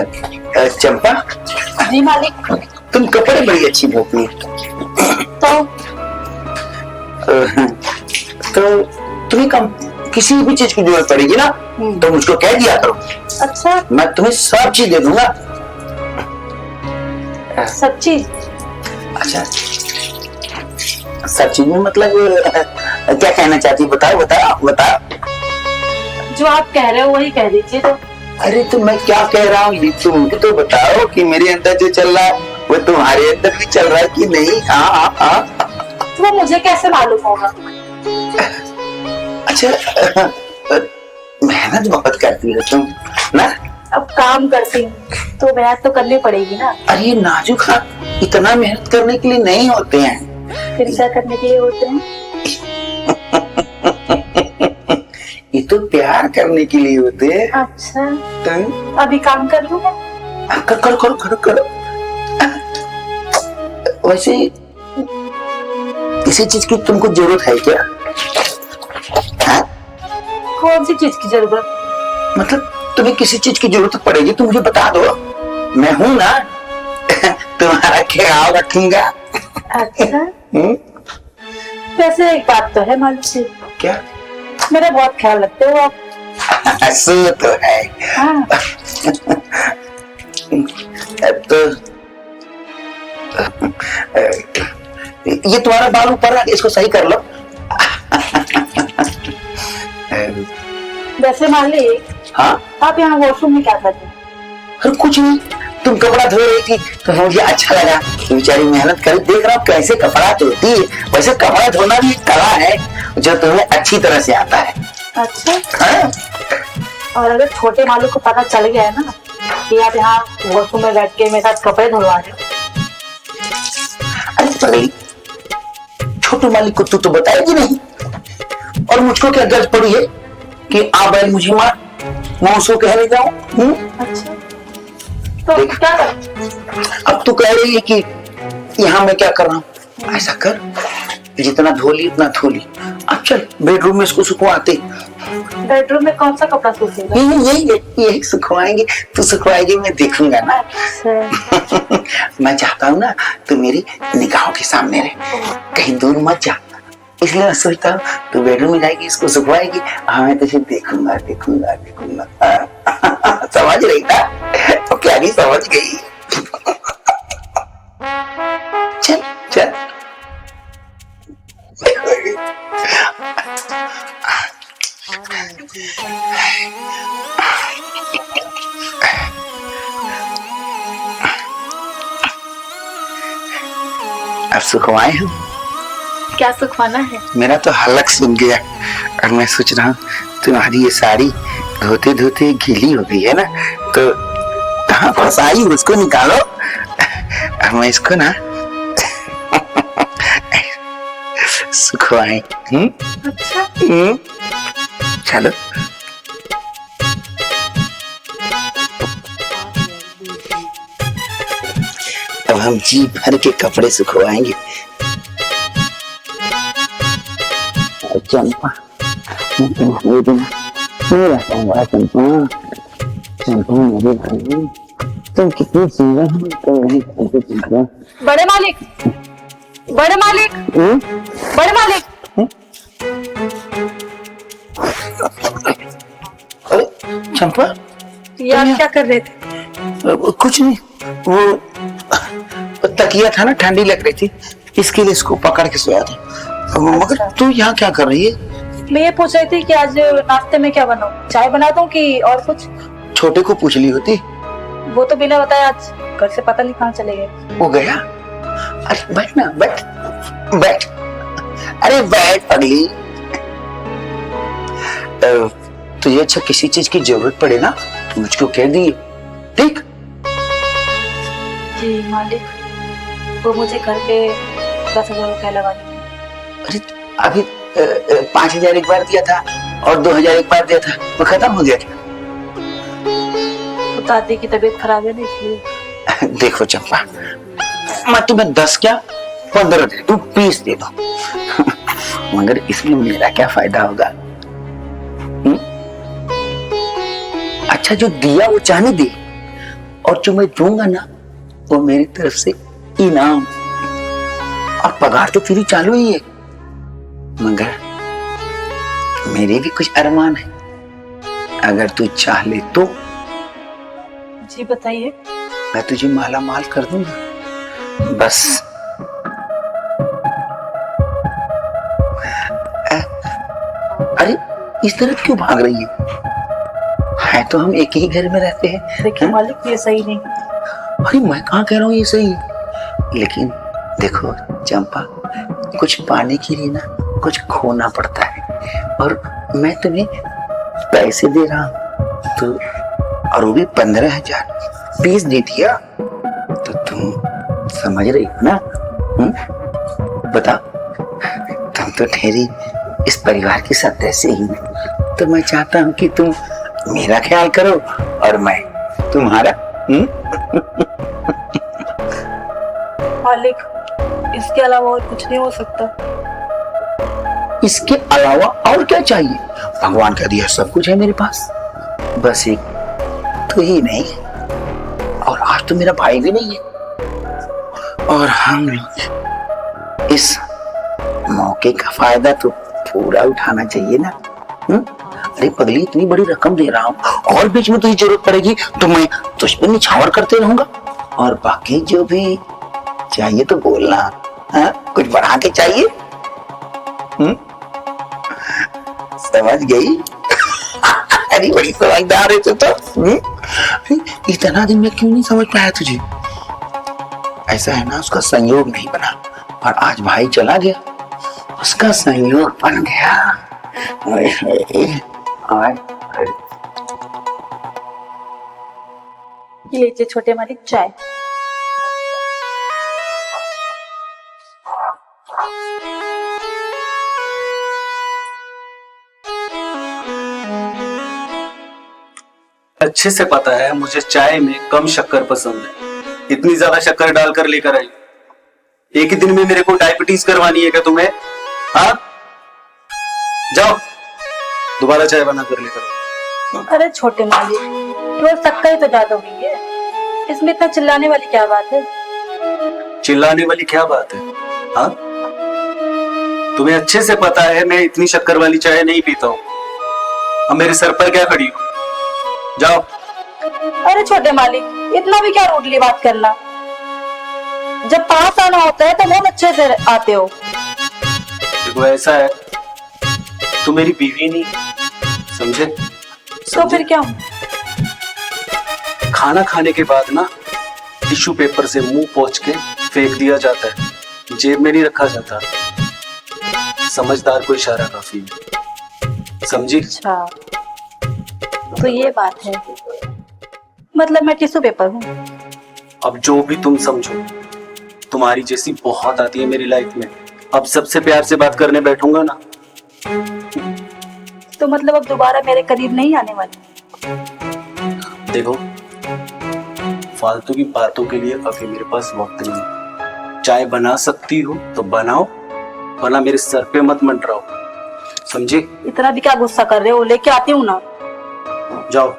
चंपा, जी मालिक। तुम कपड़े बड़ी अच्छी धोती है। तो तुम्हें कम किसी भी चीज की जरूरत पड़ेगी ना तो मुझको कह दिया करो। अच्छा, मैं तुम्हें सब चीज दे दूंगा। सब चीज? अच्छा, सब चीज में मतलब क्या कहना चाहती, बताओ बताओ बताओ। जो आप कह रहे हो वही कह दीजिए। तो अरे तो मैं क्या कह रहा हूँ ये तुम तो बताओ कि मेरे अंदर जो चल रहा है वो तुम्हारे अंदर भी चल रहा है कि नहीं। हाँ हाँ। तो वो मुझे कैसे मालूम होगा? अच्छा, मेहनत बहुत करती हो तुम ना। अब काम करती हूँ तो मेहनत तो करनी पड़ेगी ना। अरे ये नाजुक हाथ इतना मेहनत करने के लिए नहीं होते हैं। फिर क्या करने के लिए होते हैं? ये तो प्यार करने के लिए होते हैं। अच्छा, तो अभी काम कर लूँ मैं? करो करो करो करो। वैसे किसी चीज की तुमको जरूरत है क्या? हाँ? कौन सी चीज की जरूरत? मतलब तुम्हें किसी चीज की जरूरत पड़ेगी तो मुझे बता दो, मैं हूं ना। तुम्हारा ख्याल रखूंगा। अच्छा, वैसे एक बात तो है मालिक जी। क्या? मेरा बहुत ख्याल रखते हो आप। सो तो है। हाँ। तो ये तुम्हारा बाल ऊपर है, इसको सही कर लो। वैसे मालिक, हाँ, आप यहाँ वॉशरूम में क्या करते हैं? अरे कुछ नहीं, तुम कपड़ा धो रही थी तो मुझे अच्छा लगा। बेचारी मेहनत कर, देख रहा हूँ कैसे कपड़ा धोती है। वैसे कपड़ा धोना भी एक कला है जो तुम्हें अच्छी तरह से आता है। अच्छा। हाँ? और अगर छोटे मालिक को पता चल गया है ना कि आप यहाँ वॉशरूम में बैठ के मेरे साथ कपड़े धुलवा रहे हो? अरे पगली, छोटे मालिक को तू तो बताएगी नहीं, और मुझको क्या गरज पड़ी है कि आ बैल मुझे मार, मैं उसको कहने जाऊं? अच्छा, तो क्या करें? अब तू कह रही है कि यहाँ मैं क्या कर रहा हूँ। ऐसा कर, जितना धोली उतना धोली। अब चल बेडरूम में इसको सुखवाते। बेडरूम में कौन सा कपड़ा सूखेगा? यही सुखवाएंगे, तू सुखवाएगी, मैं देखूंगा ना। मैं चाहता हूँ ना तू मेरी निगाहों के सामने रहे, कहीं दूर मत जा। इसलिए मैं सोचता हूँ तू बेडरूम में जाएगी, इसको सुखवाएगी, हाँ मैं तुझे देखूंगा देखूंगा देखूंगा। समझ रही ना? तो क्या नहीं समझ गई? चल चल। अब सुखवाए हम। क्या सुखवाना है? मेरा तो हलक सुन गया और मैं सोच रहा हूँ तुम्हारी ये साड़ी धोते धोते गीली हो गई है ना, तो कहाँ फंसाई उसको निकालो और मैं इसको ना सुखवाए। अच्छा। चलो। अब हम जी भर के कपड़े सुखवाएंगे। चंपा, मेरा चंपा, चंपा मेरे भाई, तुम कितनी सुंदर हो, तुम नहीं कहते चंपा। बड़े मालिक, बड़े मालिक, बड़े मालिक। चंपा, ये आप क्या कर रहे थे? कुछ नहीं, वो तकिया था ना, ठंडी लग रही थी, इसके लिए इसको पकड़ के सोया था। मगर तू यहाँ क्या कर रही है? मैं ये पूछ रही थी कि आज नाश्ते में क्या बनाऊं? चाय बना दूं कि और कुछ? छोटे को पूछ ली होती। वो तो बिना बताए आज घर से पता नहीं कहाँ चले गए। वो गया? अरे बैठ ना, बैठ बैठ, अरे बैठ पगली। तुझे अच्छा किसी चीज की जरूरत पड़े ना तो मुझको कह दिए, ठीक? जी मालिक, वो मुझे घर पे 10,000 रुपया लगा देंगे। अरे अभी 5,000 एक बार दिया था और 2,000 एक बार दिया था, वो खत्म हो गया क्या? तो दादी की तबीयत खराब है ना, इसलिए। देखो चंपा, मैं तुम्हें 10 क्या 15 दे दूं, 20 दे दूं, मगर इसमें मेरा क्या फायदा होगा? अच्छा जो दिया वो चाहने दे, और जो मैं दूंगा ना वो मेरी तरफ से इनाम, और पगार तो तेरी चालू ही है। मगर मेरे भी कुछ अरमान है, अगर तू चाह ले तो। जी बताइए। मैं तुझे माला माल कर दूंगा, बस अरे इस तरफ क्यों भाग रही है तो हम एक ही घर में रहते हैं। देखिए मालिक, ये सही नहीं। अरे मैं कहाँ कह रहा हूँ ये सही है, लेकिन देखो चंपा, कुछ पाने के लिए ना कुछ खोना पड़ता है, और मैं तुम्हें पैसे दे रहा हूँ तो, और वो भी 15,000 20 दे दिया तो तुम समझ रही हो ना? बता, तुम तो ठहरी इस परिवार की सदस्य ही हो, तो मैं चाहता हूँ कि तुम मेरा ख्याल करो और मैं तुम्हारा। मालिक, इसके अलावा और कुछ नहीं हो सकता। इसके अलावा और क्या चाहिए? भगवान का दिया सब कुछ है मेरे पास, बस एक तो ही नहीं, और आज तो मेरा भाई भी नहीं है, और हम लोग इस मौके का फायदा तो पूरा उठाना चाहिए ना। अरे पगली, इतनी बड़ी रकम दे रहा हूँ, और बीच में तुझे जरूरत पड़ेगी तो मैं तुझ पर निछावर करते रहूंगा, और बाकी जो भी चाहिए तो बोलना। कुछ बढ़ा के चाहिए? समझ गई? अरे बड़ी समझदार है तू तो। इतना दिन में क्यों नहीं समझ पाया तुझे? ऐसा है ना, उसका संयोग नहीं बना, और आज भाई चला गया, उसका संयोग बन गया। ये लीजिए छोटे मालिक चाय। अच्छे से पता है मुझे चाय में कम शक्कर पसंद है, इतनी ज्यादा शक्कर डालकर लेकर आई। एक ही दिन में मेरे को डायबिटीज करवानी है क्या तुम्हें? हाँ, जाओ दोबारा चाय बना कर लेकर। अरे छोटे मालिक, रोज शक्कर ही तो ज्यादा हुई है, इसमें इतना चिल्लाने वाली क्या बात है? चिल्लाने वाली क्या बात है? हाँ, तुम्हें अच्छे से पता है मैं इतनी शक्कर वाली चाय नहीं पीता हूँ। अब मेरे सर पर क्या खड़ी हो? जाओ। अरे छोटे मालिक, इतना भी क्या रूडली बात करना? जब पास आना होता है तो बहुत अच्छे से आते हो। देखो ऐसा है, तू मेरी बीवी नहीं, समझे? तो फिर क्या? खाना खाने के बाद ना टिश्यू पेपर से मुंह पोंछ के फेंक दिया जाता है, जेब में नहीं रखा जाता। समझदार को इशारा काफी है, समझी? अच्छा तो ये बात है, मतलब मैं टिश्यू पेपर हूँ? अब जो भी तुम समझो, तुम्हारी जैसी बहुत आती है मेरी लाइफ में। अब सबसे प्यार से बात करने बैठूंगा ना। तो मतलब अब दोबारा मेरे करीब नहीं आने वाली? देखो, फालतू की बातों के लिए अभी मेरे पास वक्त नहीं। चाय बना सकती हो तो बनाओ, वरना मेरे सर पे मत मंडराओ, समझे? इतना भी क्या गुस्सा कर रहे हो? लेके आती हूँ ना। जाओ।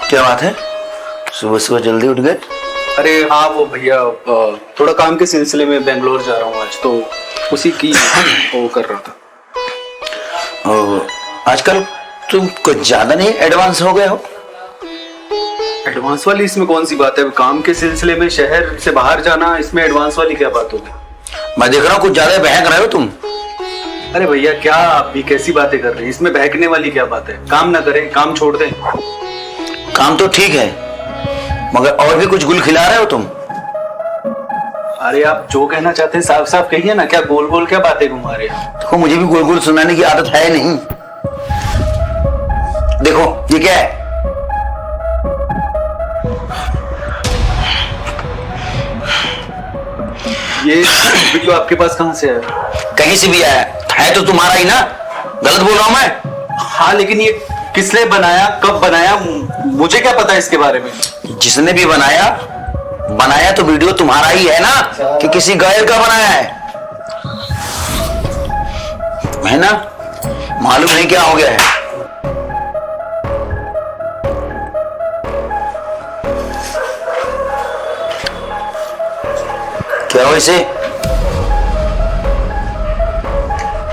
क्या बात है, सुबह सुबह जल्दी उठ गए? अरे हाँ, वो भैया थोड़ा काम के सिलसिले में बेंगलोर जा रहा हूँ आज, तो उसी की वो कर रहा था। आजकल तुम कुछ ज्यादा नहीं एडवांस हो गए हो? एडवांस वाली इसमें कौन सी बात है? काम के सिलसिले में शहर से बाहर जाना, इसमें एडवांस वाली क्या बात होगी? मैं देख रहा हूँ कुछ ज्यादा बहक रहे हो तुम। अरे भैया, क्या आप भी कैसी बातें कर रहे हैं? इसमें बहकने वाली क्या बात है? काम ना करें, काम छोड़ दें। काम तो ठीक है, मगर और भी कुछ गुल खिला रहे हो तुम। अरे आप जो कहना चाहते हैं साफ साफ कहिए ना, क्या गोल गोल क्या बातें घुमा रहे हैं? देखो, मुझे भी गोल गोल सुनाने की आदत है नहीं। देखो ये क्या है? ये वीडियो आपके पास कहाँ से आया? कहीं से भी आया है तो तुम्हारा ही ना, गलत बोल रहा हूं मैं? हाँ, लेकिन ये किसने बनाया, कब बनाया, मुझे क्या पता इसके बारे में? जिसने भी बनाया बनाया तो वीडियो तुम्हारा ही है ना, कि किसी गैर का बनाया है? मैं ना मालूम नहीं क्या हो गया है। क्या हुआ इसे?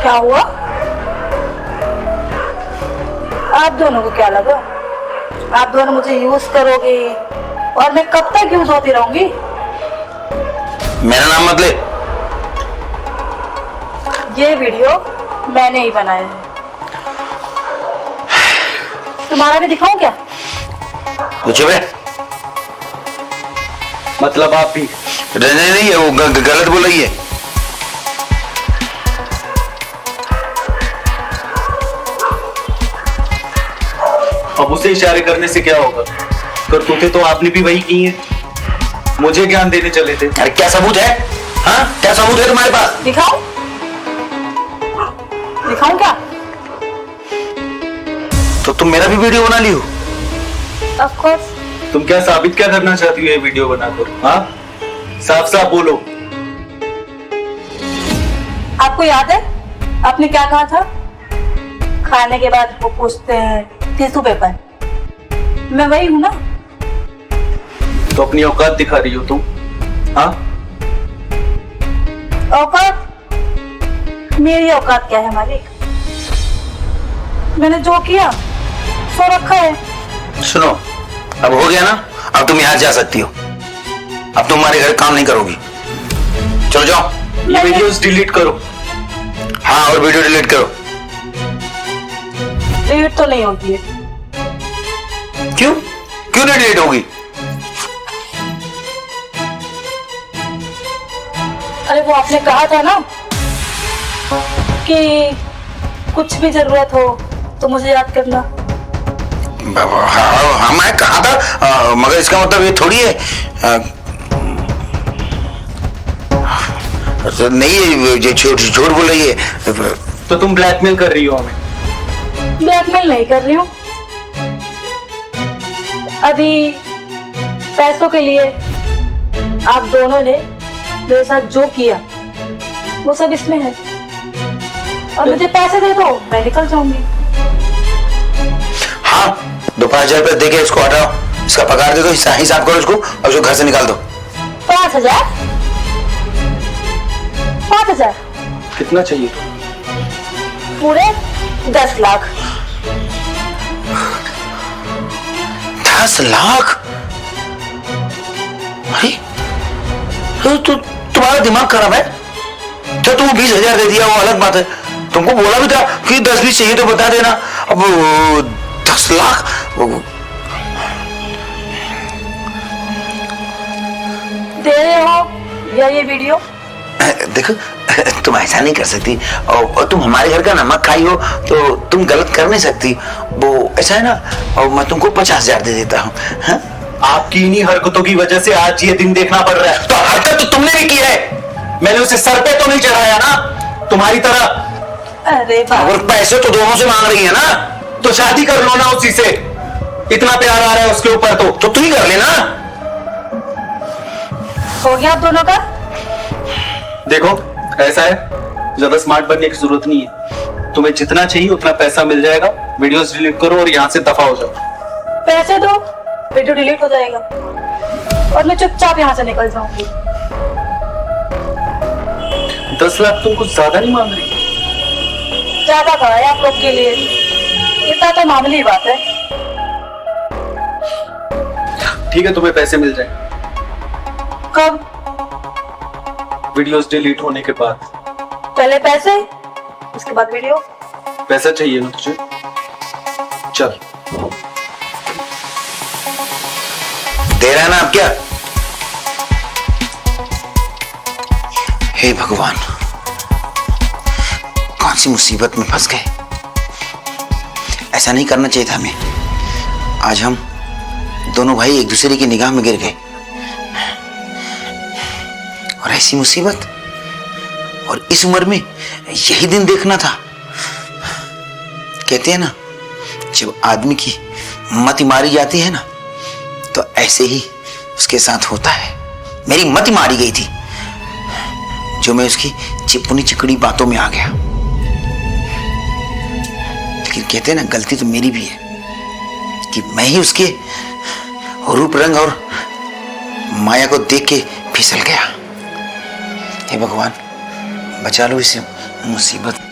क्या हुआ? आप दोनों को क्या लगा? आप दोनों मुझे यूज करोगे और मैं कब तक यूज होती रहूंगी? मेरा नाम मत ले। ये वीडियो मैंने ही बनाया है। तुम्हारा भी दिखाऊं क्या? पूछो बे। मतलब आप भी? नहीं है, वो गलत बोल रही है। अब उसे इशारे करने से क्या होगा? करतूते तो आपने भी वही की है, मुझे ज्ञान देने चले थे। अरे क्या सबूत है? हाँ, क्या सबूत है तुम्हारे पास? दिखाऊं? दिखाऊं क्या? तो तुम मेरा भी वीडियो बना ली हो? Of course. तुम क्या साबित क्या करना चाहती हो ये वीडियो बनाकर? हाँ, साफ साफ बोलो। आपको याद है आपने क्या कहा था? खाने के बाद वो पूछते हैं टिश्यू पेपर। मैं वही हूं ना। तो अपनी औकात दिखा रही हो तुम? हाँ, औकात? मेरी औकात क्या है मालिक? मैंने जो किया सो रखा है। सुनो, अब हो गया ना, अब तुम यहाँ जा सकती हो। अब तुम हमारे घर काम नहीं करोगी। चलो जाओ। ये वीडियोस डिलीट करो। हाँ, और वीडियो डिलीट करो। डिलीट तो नहीं होती है। क्यों? क्यों नहीं डिलीट होगी? अरे वो आपने कहा था ना कि कुछ भी जरूरत हो तो मुझे याद करना। हाँ, मैं कहा था, मगर इसका मतलब ये थोड़ी है नहीं है जो झूठ बोल रही है। तो तुम ब्लैकमेल कर रही हो हमें? ब्लैकमेल नहीं कर रही हूँ। अभी पैसों के लिए आप दोनों ने मेरे साथ जो किया वो सब इसमें है, और मुझे पैसे दे दो मैं निकल जाऊंगी। हाँ, 5,000 रुपये देके इसको हटाओ, इसका पगार दे दो, हिसाब करो इसको और उसको घर से निकाल दो। 5,000? 5,000? कितना चाहिए तो? पूरे 10 लाख। 10 लाख? अरे तो तुम्हारा दिमाग खराब है? तो तुम 20,000 दे दिया, वो अलग बात है। तुमको बोला भी था कि 10-20 चाहिए तो बता देना। अब 10 लाख? दे रहे हो या ये वीडियो? देखो, तुम ऐसा नहीं कर सकती, और तुम हमारे घर का नमक खाई हो तो तुम गलत कर नहीं सकती। वो ऐसा है ना, और मैं तुमको 50,000 दे देता हूँ। हाँ? आपकी इन्हीं हरकतों की वजह से आज ये दिन देखना पड़ रहा है। तो हरकत तो तुमने भी की है। मैंने उसे सर पे तो नहीं चढ़ाया ना, तुम्हारी तरह। अरे और पैसे तो दोनों से मांग रही है ना, तो शादी कर लो ना उसी से, इतना प्यार आ रहा है उसके ऊपर तो तू ही कर लेना। हो गया आप दोनों का? देखो, ऐसा है, ज्यादा स्मार्ट बनने की जरूरत नहीं है। तुम्हें जितना चाहिए उतना पैसा मिल जाएगा। वीडियोस डिलीट करो और यहाँ से दफा हो जाओ। पैसे दो, वीडियो डिलीट हो जाएगा और मैं चुपचाप यहाँ से निकल जाऊंगी। 10 लाख तुम कुछ ज्यादा नहीं मांग रही? ज्यादा कहा है आप लोग के लिए, इतना तो मामूली बात है। ठीक है, तुम्हें पैसे मिल जाए। कब? वीडियोस डिलीट होने के बाद। पहले पैसे, उसके बाद वीडियो। पैसा चाहिए ना तुझे? चल। दे रहा है ना अब क्या? हे भगवान, कौन सी मुसीबत में फंस गए। ऐसा नहीं करना चाहिए था हमें। आज हम दोनों भाई एक दूसरे की निगाह में गिर गए, और ऐसी मुसीबत, और इस उम्र में यही दिन देखना था। कहते हैं ना, जब आदमी की मति मारी जाती है ना, तो ऐसे ही उसके साथ होता है। मेरी मत मारी गई थी, जो मैं उसकी चिपनी चिकड़ी बातों में आ गया। लेकिन कहते हैं ना, गलती तो मेरी भी है कि मैं ही उसके रूप रंग और माया को देख के फिसल गया। हे भगवान, बचा लो इस मुसीबत